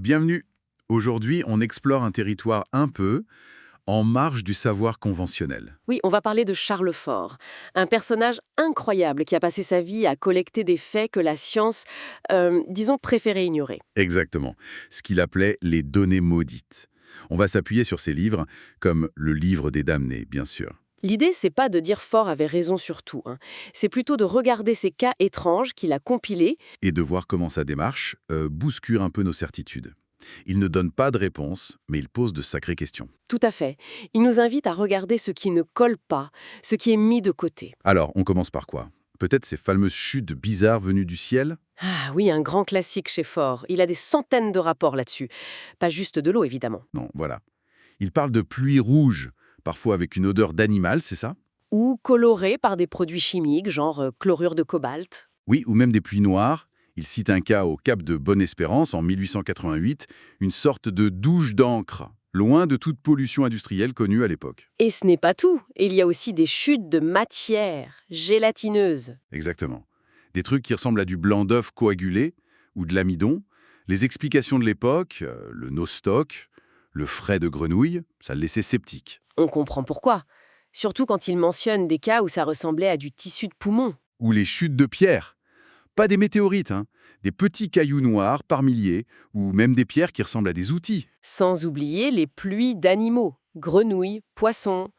Bienvenue. Aujourd'hui, on explore un territoire un peu en marge du savoir conventionnel. Oui, on va parler de Charles Fort, un personnage incroyable qui a passé sa vie à collecter des faits que la science, disons, préférait ignorer. Exactement. Ce qu'il appelait les données maudites. On va s'appuyer sur ces livres, comme le livre des damnés, bien sûr. L'idée, c'est pas de dire Fort avait raison sur tout, hein. C'est plutôt de regarder ces cas étranges qu'il a compilés. Et de voir comment sa démarche bouscule un peu nos certitudes. Il ne donne pas de réponse, mais il pose de sacrées questions. Tout à fait. Il nous invite à regarder ce qui ne colle pas, ce qui est mis de côté. Alors, on commence par quoi? Peut-être ces fameuses chutes bizarres venues du ciel? Ah oui, un grand classique chez Fort. Il a des centaines de rapports là-dessus. Pas juste de l'eau, évidemment. Non, voilà. Il parle de pluie rouge, parfois avec une odeur d'animal, c'est ça? Ou colorés par des produits chimiques, genre chlorure de cobalt. Oui, ou même des pluies noires. Il cite un cas au Cap de Bonne-Espérance en 1888, une sorte de douche d'encre, loin de toute pollution industrielle connue à l'époque. Et ce n'est pas tout. Il y a aussi des chutes de matière gélatineuse. Exactement. Des trucs qui ressemblent à du blanc d'œuf coagulé ou de l'amidon. Les explications de l'époque, le no-stock, le frais de grenouille, ça le laissait sceptique. On comprend pourquoi. Surtout quand il mentionne des cas où ça ressemblait à du tissu de poumon. Ou les chutes de pierres. Pas des météorites, hein. Des petits cailloux noirs par milliers, ou même des pierres qui ressemblent à des outils. Sans oublier les pluies d'animaux. Grenouilles, poissons.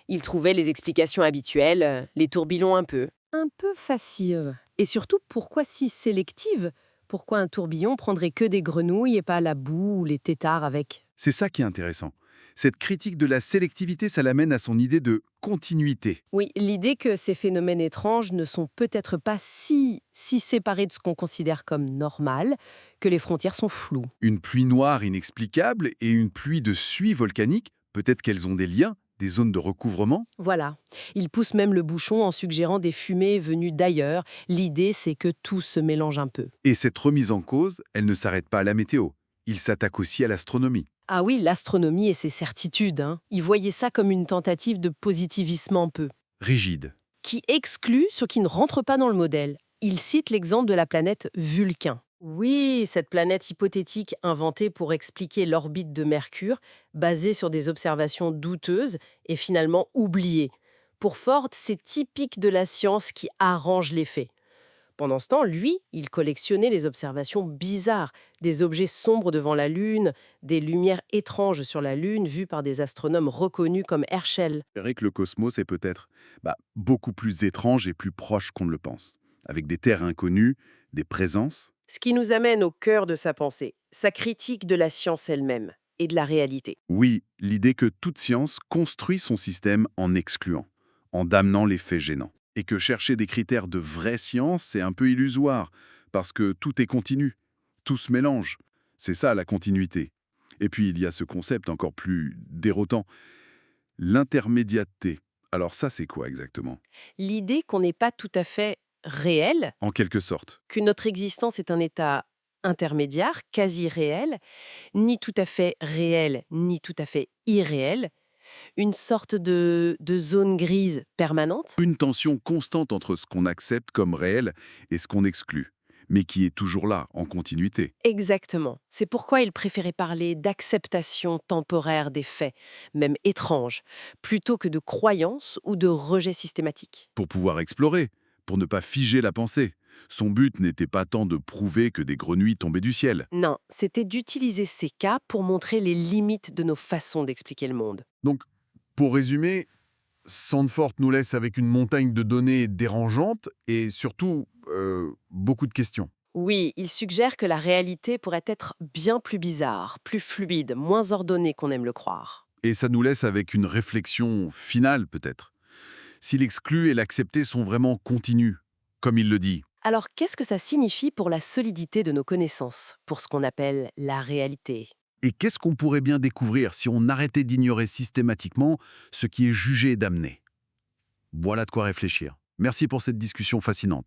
Il trouvait les explications habituelles, les tourbillons un peu. Un peu facile. Et surtout, pourquoi si sélective? Pourquoi un tourbillon prendrait que des grenouilles et pas la boue ou les têtards avec? C'est ça qui est intéressant. Cette critique de la sélectivité, ça l'amène à son idée de continuité. Oui, l'idée que ces phénomènes étranges ne sont peut-être pas si séparés de ce qu'on considère comme normal, que les frontières sont floues. Une pluie noire inexplicable et une pluie de suie volcanique, peut-être qu'elles ont des liens, des zones de recouvrement. Voilà. Il pousse même le bouchon en suggérant des fumées venues d'ailleurs. L'idée, c'est que tout se mélange un peu. Et cette remise en cause, elle ne s'arrête pas à la météo. Il s'attaque aussi à l'astronomie. Ah oui, l'astronomie et ses certitudes, hein. Il voyait ça comme une tentative de positivisme un peu, Rigide. qui exclut ce qui ne rentre pas dans le modèle. Il cite l'exemple de la planète Vulcain. Oui, cette planète hypothétique inventée pour expliquer l'orbite de Mercure, basée sur des observations douteuses et finalement oubliées. Pour Ford, c'est typique de la science qui arrange les faits. Pendant ce temps, lui, il collectionnait les observations bizarres, des objets sombres devant la Lune, des lumières étranges sur la Lune vues par des astronomes reconnus comme Herschel. C'est vrai que le cosmos est peut-être beaucoup plus étrange et plus proche qu'on ne le pense. Avec des terres inconnues, des présences. Ce qui nous amène au cœur de sa pensée, sa critique de la science elle-même et de la réalité. Oui, l'idée que toute science construit son système en excluant, en damnant les faits gênants. Et que chercher des critères de vraie science, c'est un peu illusoire, parce que tout est continu, tout se mélange. C'est ça la continuité. Et puis il y a ce concept encore plus déroutant, l'intermédiateté. Alors ça, c'est quoi exactement? L'idée qu'on n'est pas tout à fait réel, En quelque sorte. que notre existence est un état intermédiaire, quasi réel, ni tout à fait réel, ni tout à fait irréel, une sorte de zone grise permanente. Une tension constante entre ce qu'on accepte comme réel et ce qu'on exclut, mais qui est toujours là, en continuité. Exactement. C'est pourquoi il préférait parler d'acceptation temporaire des faits, même étranges, plutôt que de croyance ou de rejet systématique. Pour pouvoir explorer, pour ne pas figer la pensée. Son but n'était pas tant de prouver que des grenouilles tombaient du ciel. Non, c'était d'utiliser ces cas pour montrer les limites de nos façons d'expliquer le monde. Donc, pour résumer, Sandford nous laisse avec une montagne de données dérangeantes et surtout beaucoup de questions. Oui, il suggère que la réalité pourrait être bien plus bizarre, plus fluide, moins ordonnée qu'on aime le croire. Et ça nous laisse avec une réflexion finale peut-être. Si l'exclu et l'accepté sont vraiment continus, comme il le dit. Alors, qu'est-ce que ça signifie pour la solidité de nos connaissances, pour ce qu'on appelle la réalité? Et qu'est-ce qu'on pourrait bien découvrir si on arrêtait d'ignorer systématiquement ce qui est jugé et damné? Voilà de quoi réfléchir. Merci pour cette discussion fascinante.